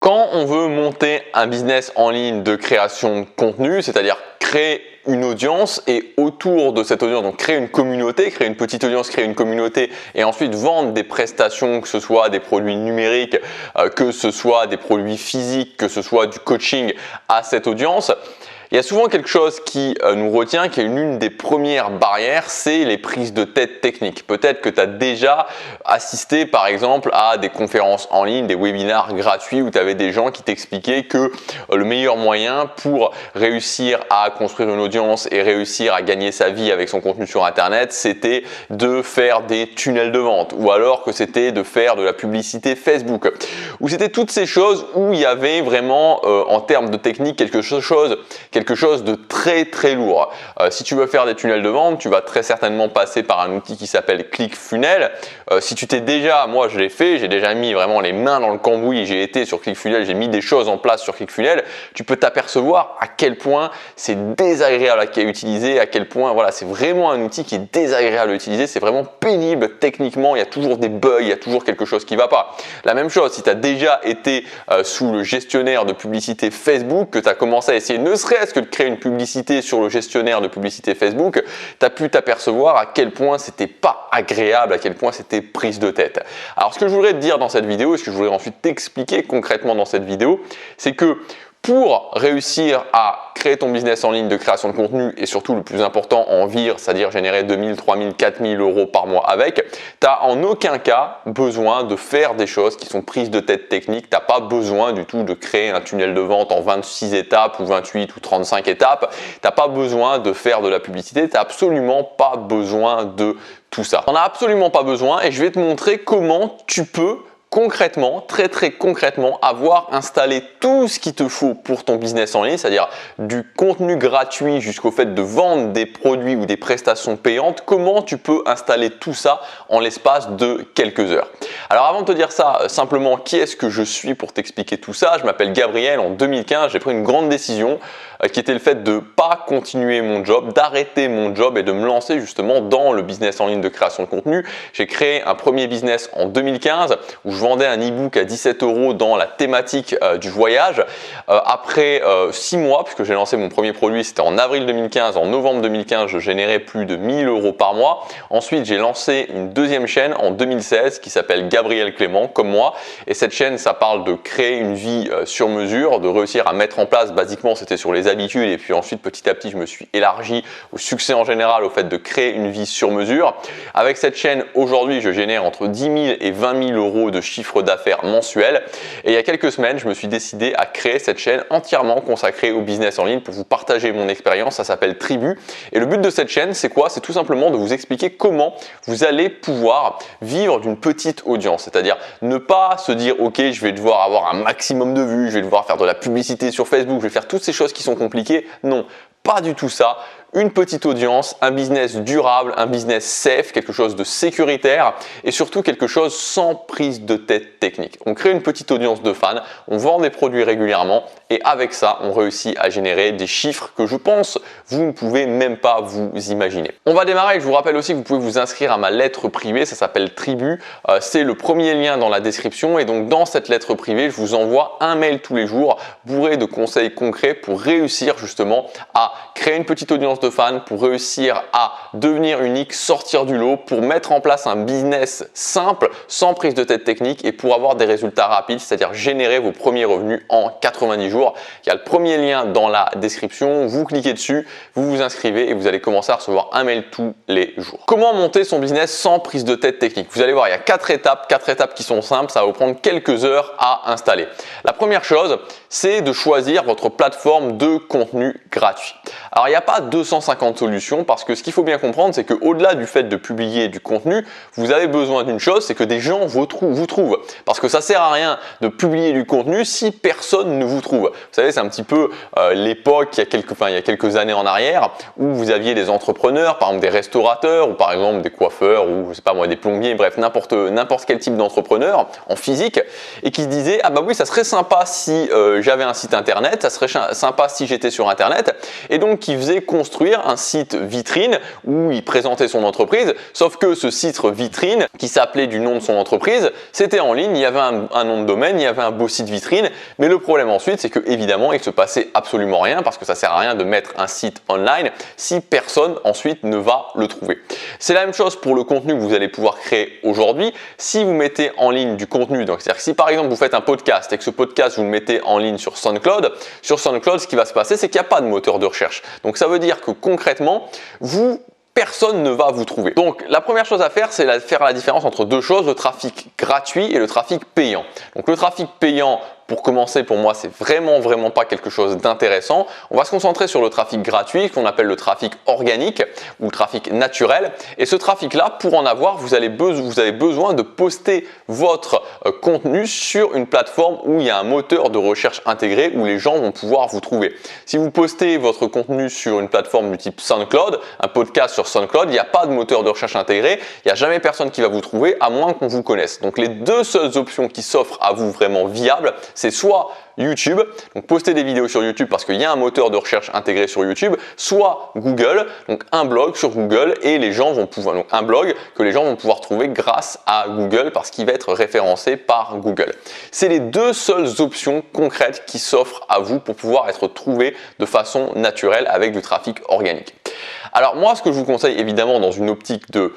Quand on veut monter un business en ligne de création de contenu, c'est-à-dire créer une audience et autour de cette audience, donc créer une communauté, créer une petite audience, créer une communauté et ensuite vendre des prestations, que ce soit des produits numériques, que ce soit des produits physiques, que ce soit du coaching à cette audience, il y a souvent quelque chose qui nous retient, qui est l'une des premières barrières, c'est les prises de tête techniques. Peut-être que tu as déjà assisté par exemple à des conférences en ligne, des webinars gratuits où tu avais des gens qui t'expliquaient que le meilleur moyen pour réussir à construire une audience et réussir à gagner sa vie avec son contenu sur Internet, c'était de faire des tunnels de vente ou alors que c'était de faire de la publicité Facebook. Ou c'était toutes ces choses où il y avait vraiment en termes de technique quelque chose de très lourd. Si tu veux faire des tunnels de vente, tu vas très certainement passer par un outil qui s'appelle ClickFunnels. Si tu t'es déjà, moi je l'ai fait, j'ai déjà mis vraiment les mains dans le cambouis, j'ai été sur ClickFunnels, j'ai mis des choses en place sur ClickFunnels, tu peux t'apercevoir à quel point c'est désagréable à utiliser, à quel point voilà, c'est vraiment un outil qui est désagréable à utiliser, c'est vraiment pénible techniquement, il y a toujours des bugs, il y a toujours quelque chose qui ne va pas. La même chose, si tu as déjà été sous le gestionnaire de publicité Facebook, que tu as commencé à essayer ne serait-ce que de créer une publicité sur le gestionnaire de publicité Facebook, tu as pu t'apercevoir à quel point c'était pas agréable, à quel point c'était prise de tête. Alors ce que je voudrais te dire dans cette vidéo, et ce que je voudrais ensuite t'expliquer concrètement dans cette vidéo, c'est que pour réussir à créer ton business en ligne de création de contenu et surtout le plus important en vivre, c'est-à-dire générer 2000, 3000, 4000 euros par mois avec, tu n'as en aucun cas besoin de faire des choses qui sont prises de tête technique. Tu n'as pas besoin du tout de créer un tunnel de vente en 26 étapes ou 28 ou 35 étapes. Tu n'as pas besoin de faire de la publicité. Tu n'as absolument pas besoin de tout ça. Tu n'en as absolument pas besoin et je vais te montrer comment tu peux concrètement, très concrètement, avoir installé tout ce qu'il te faut pour ton business en ligne, c'est-à-dire du contenu gratuit jusqu'au fait de vendre des produits ou des prestations payantes, comment tu peux installer tout ça en l'espace de quelques heures. Alors avant de te dire ça, simplement qui est-ce que je suis pour t'expliquer tout ça? Je m'appelle Gabriel, en 2015 j'ai pris une grande décision qui était le fait de ne pas continuer mon job, d'arrêter mon job et de me lancer justement dans le business en ligne de création de contenu. J'ai créé un premier business en 2015 où je vendais un e-book à 17 € dans la thématique du voyage. Après 6 mois, puisque j'ai lancé mon premier produit, c'était en avril 2015, en novembre 2015, je générais plus de 1000 € par mois. Ensuite, j'ai lancé une deuxième chaîne en 2016 qui s'appelle Gabriel Clément, comme moi. Et cette chaîne, ça parle de créer une vie sur mesure, de réussir à mettre en place, basiquement, c'était sur les habitudes. Et puis ensuite, petit à petit, je me suis élargi au succès en général, au fait de créer une vie sur mesure. Avec cette chaîne, aujourd'hui, je génère entre 10 000 et 20 000 € de chiffre d'affaires mensuel. Et il y a quelques semaines, je me suis décidé à créer cette chaîne entièrement consacrée au business en ligne pour vous partager mon expérience. Ça s'appelle Tribu. Et le but de cette chaîne, c'est quoi? C'est tout simplement de vous expliquer comment vous allez pouvoir vivre d'une petite audience. C'est-à-dire ne pas se dire, ok, je vais devoir avoir un maximum de vues, je vais devoir faire de la publicité sur Facebook, je vais faire toutes ces choses qui sont compliquées. Non, pas du tout ça. Une petite audience, un business durable, un business safe, quelque chose de sécuritaire et surtout quelque chose sans prise de tête technique. On crée une petite audience de fans, on vend des produits régulièrement et avec ça, on réussit à générer des chiffres que je pense vous ne pouvez même pas vous imaginer. On va démarrer. Je vous rappelle aussi que vous pouvez vous inscrire à ma lettre privée, ça s'appelle Tribu. C'est le premier lien dans la description et donc dans cette lettre privée, je vous envoie un mail tous les jours bourré de conseils concrets pour réussir justement à créer une petite audience de fans, pour réussir à devenir unique, sortir du lot, pour mettre en place un business simple, sans prise de tête technique et pour avoir des résultats rapides, c'est-à-dire générer vos premiers revenus en 90 jours. Il y a le premier lien dans la description, vous cliquez dessus, vous vous inscrivez et vous allez commencer à recevoir un mail tous les jours. Comment monter son business sans prise de tête technique? Vous allez voir, il y a 4 étapes qui sont simples, ça va vous prendre quelques heures à installer. La première chose, c'est de choisir votre plateforme de contenu gratuit. Alors, il n'y a pas 250 solutions parce que ce qu'il faut bien comprendre, c'est qu'au-delà du fait de publier du contenu, vous avez besoin d'une chose, c'est que des gens vous trouvent. Parce que ça sert à rien de publier du contenu si personne ne vous trouve. Vous savez, c'est un petit peu l'époque, il y a quelques années en arrière, où vous aviez des entrepreneurs, par exemple des restaurateurs ou par exemple des coiffeurs ou je sais pas moi, des plombiers, bref, n'importe quel type d'entrepreneur en physique et qui se disaient, ah bah oui, ça serait sympa si j'avais un site internet, ça serait sympa si j'étais sur internet et donc qui faisaient construire construire un site vitrine où il présentait son entreprise, sauf que ce site vitrine qui s'appelait du nom de son entreprise, c'était en ligne, il y avait un nom de domaine, il y avait un beau site vitrine, mais le problème ensuite c'est que évidemment il se passait absolument rien parce que ça sert à rien de mettre un site online si personne ensuite ne va le trouver. C'est la même chose pour le contenu que vous allez pouvoir créer aujourd'hui. Si vous mettez en ligne du contenu, donc c'est-à-dire que si par exemple vous faites un podcast et que ce podcast vous le mettez en ligne sur SoundCloud, ce qui va se passer c'est qu'il n'y a pas de moteur de recherche. Donc ça veut dire que concrètement, personne ne va vous trouver. Donc la première chose à faire, c'est faire la différence entre deux choses, le trafic gratuit et le trafic payant. Donc le trafic payant, pour commencer, pour moi, c'est vraiment pas quelque chose d'intéressant. On va se concentrer sur le trafic gratuit, qu'on appelle le trafic organique ou le trafic naturel. Et ce trafic-là, pour en avoir, vous avez besoin de poster votre contenu sur une plateforme où il y a un moteur de recherche intégré où les gens vont pouvoir vous trouver. Si vous postez votre contenu sur une plateforme du type SoundCloud, un podcast sur SoundCloud, il n'y a pas de moteur de recherche intégré, il n'y a jamais personne qui va vous trouver à moins qu'on vous connaisse. Donc les deux seules options qui s'offrent à vous vraiment viables, c'est soit YouTube, donc poster des vidéos sur YouTube parce qu'il y a un moteur de recherche intégré sur YouTube, soit Google, donc un blog sur Google et les gens vont pouvoir, donc un blog que les gens vont pouvoir trouver grâce à Google parce qu'il va être référencé par Google. C'est les deux seules options concrètes qui s'offrent à vous pour pouvoir être trouvé de façon naturelle avec du trafic organique. Alors moi, ce que je vous conseille évidemment dans une optique de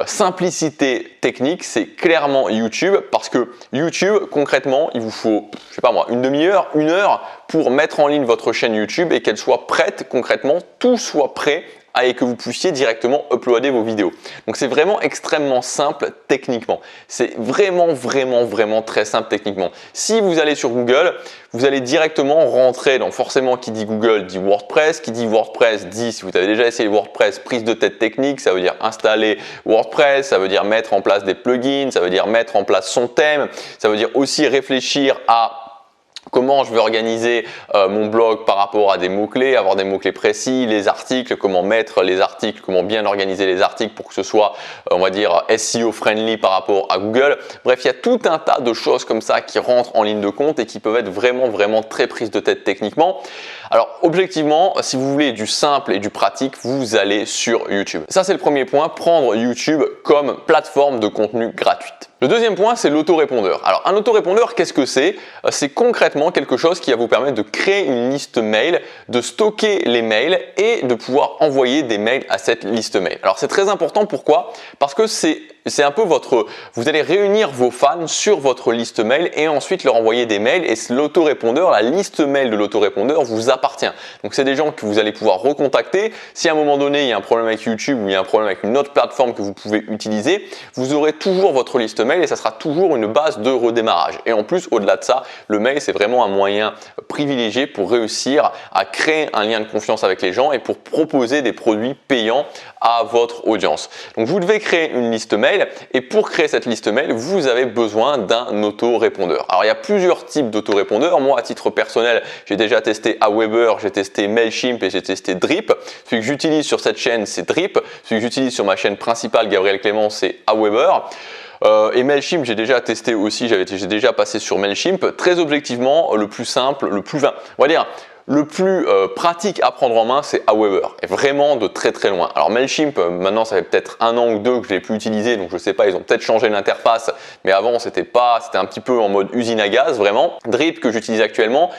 simplicité technique, c'est clairement YouTube parce que YouTube, concrètement, il vous faut, je sais pas moi, une demi-heure, une heure pour mettre en ligne votre chaîne YouTube et qu'elle soit prête, concrètement, tout soit prêt et que vous puissiez directement uploader vos vidéos. Donc c'est vraiment extrêmement simple techniquement. C'est vraiment très simple techniquement. Si vous allez sur Google, vous allez directement rentrer dans, forcément qui dit Google dit WordPress, qui dit WordPress dit, si vous avez déjà essayé WordPress, prise de tête technique, ça veut dire installer WordPress, ça veut dire mettre en place des plugins, ça veut dire mettre en place son thème, ça veut dire aussi réfléchir à comment je vais organiser mon blog par rapport à des mots-clés, avoir des mots-clés précis, les articles, comment mettre les articles, comment bien organiser les articles pour que ce soit, on va dire, SEO friendly par rapport à Google. Bref, il y a tout un tas de choses comme ça qui rentrent en ligne de compte et qui peuvent être vraiment très prises de tête techniquement. Alors, objectivement, si vous voulez du simple et du pratique, vous allez sur YouTube. Ça, c'est le premier point, prendre YouTube comme plateforme de contenu gratuite. Le deuxième point, c'est l'autorépondeur. Alors, un autorépondeur, qu'est-ce que c'est? C'est concrètement quelque chose qui va vous permettre de créer une liste mail, de stocker les mails et de pouvoir envoyer des mails à cette liste mail. Alors, c'est très important. Pourquoi? Parce que c'est un peu vous allez réunir vos fans sur votre liste mail et ensuite leur envoyer des mails et l'autorépondeur, la liste mail de l'autorépondeur vous appartient. Donc c'est des gens que vous allez pouvoir recontacter. Si à un moment donné il y a un problème avec YouTube ou il y a un problème avec une autre plateforme que vous pouvez utiliser, vous aurez toujours votre liste mail et ça sera toujours une base de redémarrage. Et en plus, au-delà de ça, le mail c'est vraiment un moyen privilégié pour réussir à créer un lien de confiance avec les gens et pour proposer des produits payants à votre audience. Donc vous devez créer une liste mail et pour créer cette liste mail, vous avez besoin d'un autorépondeur. Alors il y a plusieurs types d'autorépondeurs. Moi, à titre personnel, j'ai déjà testé Aweber, j'ai testé Mailchimp et j'ai testé Drip. Celui que j'utilise sur cette chaîne, c'est Drip. Celui que j'utilise sur ma chaîne principale, Gabriel Clément, c'est Aweber. Et Mailchimp, j'ai déjà testé aussi, j'ai déjà passé sur Mailchimp. Très objectivement, le plus simple, on va dire, le plus pratique à prendre en main, c'est Aweber, et vraiment de très loin. Alors Mailchimp, maintenant ça fait peut-être un an ou deux que je l'ai plus utilisé, donc je sais pas, ils ont peut-être changé l'interface, mais avant c'était un petit peu en mode usine à gaz, vraiment. Drip que j'utilise actuellement,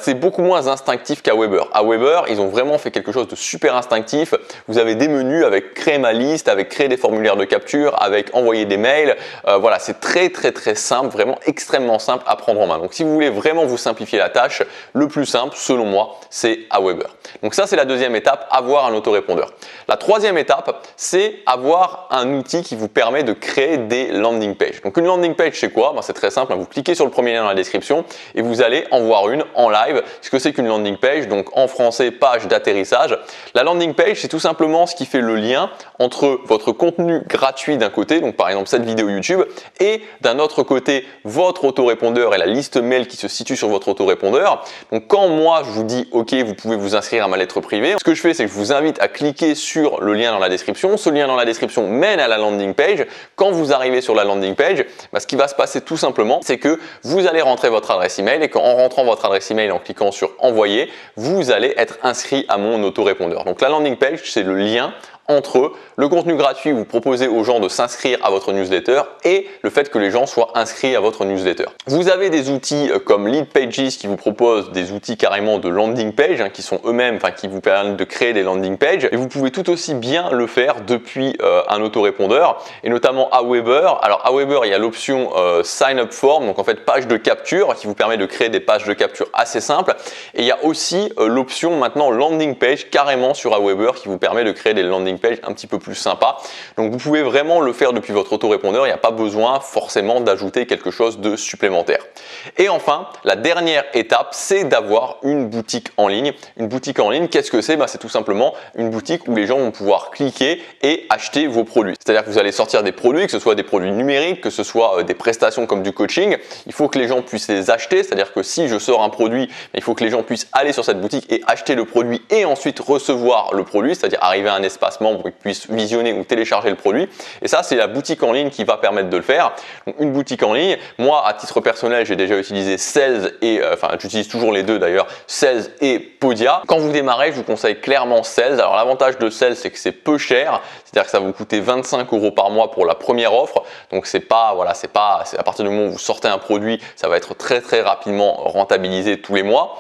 c'est beaucoup moins instinctif qu'Aweber. Aweber, ils ont vraiment fait quelque chose de super instinctif. Vous avez des menus avec créer ma liste, avec créer des formulaires de capture, avec envoyer des mails. Voilà, c'est très simple, vraiment extrêmement simple à prendre en main. Donc si vous voulez vraiment vous simplifier la tâche, le plus simple, selon moi, c'est Aweber. Donc ça, c'est la deuxième étape, avoir un autorépondeur. La troisième étape, c'est avoir un outil qui vous permet de créer des landing pages. Donc une landing page, c'est quoi? C'est très simple, vous cliquez sur le premier lien dans la description et vous allez en voir une en live. Ce que c'est qu'une landing page, donc en français, page d'atterrissage. La landing page, c'est tout simplement ce qui fait le lien entre votre contenu gratuit d'un côté, donc par exemple cette vidéo YouTube, et d'un autre côté, votre autorépondeur et la liste mail qui se situe sur votre autorépondeur. Donc quand moi, je vous dis ok, vous pouvez vous inscrire à ma lettre privée. Ce que je fais, c'est que je vous invite à cliquer sur le lien dans la description. Ce lien dans la description mène à la landing page. Quand vous arrivez sur la landing page, ce qui va se passer tout simplement, c'est que vous allez rentrer votre adresse email et qu'en rentrant votre adresse email en cliquant sur envoyer, vous allez être inscrit à mon autorépondeur. Donc la landing page, c'est le lien entre le contenu gratuit que vous proposez aux gens de s'inscrire à votre newsletter et le fait que les gens soient inscrits à votre newsletter. Vous avez des outils comme Leadpages qui vous proposent des outils carrément de landing page qui sont eux-mêmes, qui vous permettent de créer des landing pages, et vous pouvez tout aussi bien le faire depuis un autorépondeur et notamment Aweber. Alors Aweber, il y a l'option Sign Up Form, donc en fait page de capture qui vous permet de créer des pages de capture assez simples, et il y a aussi l'option maintenant landing page carrément sur Aweber qui vous permet de créer des landing page un petit peu plus sympa. Donc vous pouvez vraiment le faire depuis votre autorépondeur, il n'y a pas besoin forcément d'ajouter quelque chose de supplémentaire. Et enfin, la dernière étape, c'est d'avoir une boutique en ligne. Une boutique en ligne, qu'est-ce que c'est? C'est tout simplement une boutique où les gens vont pouvoir cliquer et acheter vos produits. C'est-à-dire que vous allez sortir des produits, que ce soit des produits numériques, que ce soit des prestations comme du coaching. Il faut que les gens puissent les acheter, c'est-à-dire que si je sors un produit, il faut que les gens puissent aller sur cette boutique et acheter le produit et ensuite recevoir le produit, c'est-à-dire arriver à un espace pour qu'ils puissent visionner ou télécharger le produit. Et ça, c'est la boutique en ligne qui va permettre de le faire. Donc, une boutique en ligne, moi, à titre personnel, j'ai déjà utilisé Sales et, j'utilise toujours les deux d'ailleurs, Sales et Podia. Quand vous démarrez, je vous conseille clairement Sales. Alors, l'avantage de Sales, c'est que c'est peu cher. C'est-à-dire que ça va vous coûter 25 € par mois pour la première offre. Donc, c'est à partir du moment où vous sortez un produit, ça va être très, très rapidement rentabilisé tous les mois.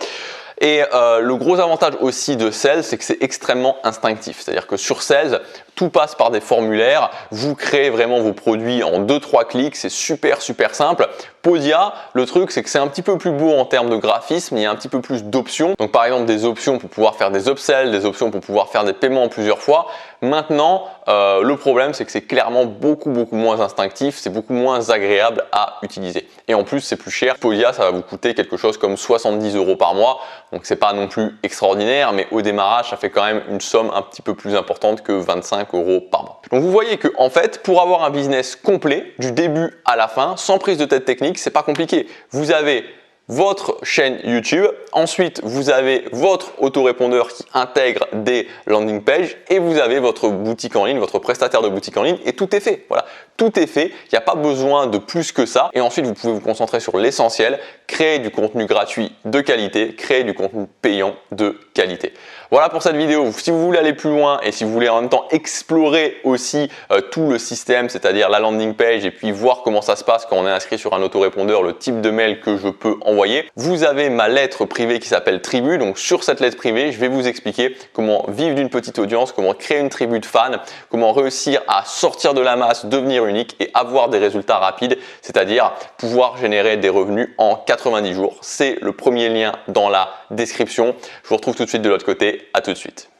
Et le gros avantage aussi de Sales, c'est que c'est extrêmement instinctif. C'est-à-dire que sur Sales, tout passe par des formulaires. Vous créez vraiment vos produits en 2-3 clics. C'est super, super simple. Podia, le truc, c'est que c'est un petit peu plus beau en termes de graphisme. Il y a un petit peu plus d'options. Donc, par exemple, des options pour pouvoir faire des upsells, des options pour pouvoir faire des paiements en plusieurs fois. Maintenant, le problème, c'est que c'est clairement beaucoup moins instinctif. C'est beaucoup moins agréable à utiliser. Et en plus, c'est plus cher. Podia, ça va vous coûter quelque chose comme 70 € par mois. Donc, c'est pas non plus extraordinaire, mais au démarrage, ça fait quand même une somme un petit peu plus importante que 25 € par mois. Donc, vous voyez que en fait, pour avoir un business complet du début à la fin, sans prise de tête technique, c'est pas compliqué. Vous avez votre chaîne YouTube, ensuite vous avez votre autorépondeur qui intègre des landing pages et vous avez votre boutique en ligne, votre prestataire de boutique en ligne, et tout est fait. Voilà, tout est fait, il n'y a pas besoin de plus que ça. Et ensuite vous pouvez vous concentrer sur l'essentiel, créer du contenu gratuit de qualité, créer du contenu payant de qualité. Voilà pour cette vidéo. Si vous voulez aller plus loin et si vous voulez en même temps explorer aussi tout le système, c'est-à-dire la landing page, et puis voir comment ça se passe quand on est inscrit sur un autorépondeur, le type de mail que je peux envoyer, vous avez ma lettre privée qui s'appelle Tribu. Donc sur cette lettre privée, je vais vous expliquer comment vivre d'une petite audience, comment créer une tribu de fans, comment réussir à sortir de la masse, devenir unique et avoir des résultats rapides, c'est-à-dire pouvoir générer des revenus en 90 jours. C'est le premier lien dans la description. Je vous retrouve tout de suite de l'autre côté. À tout de suite.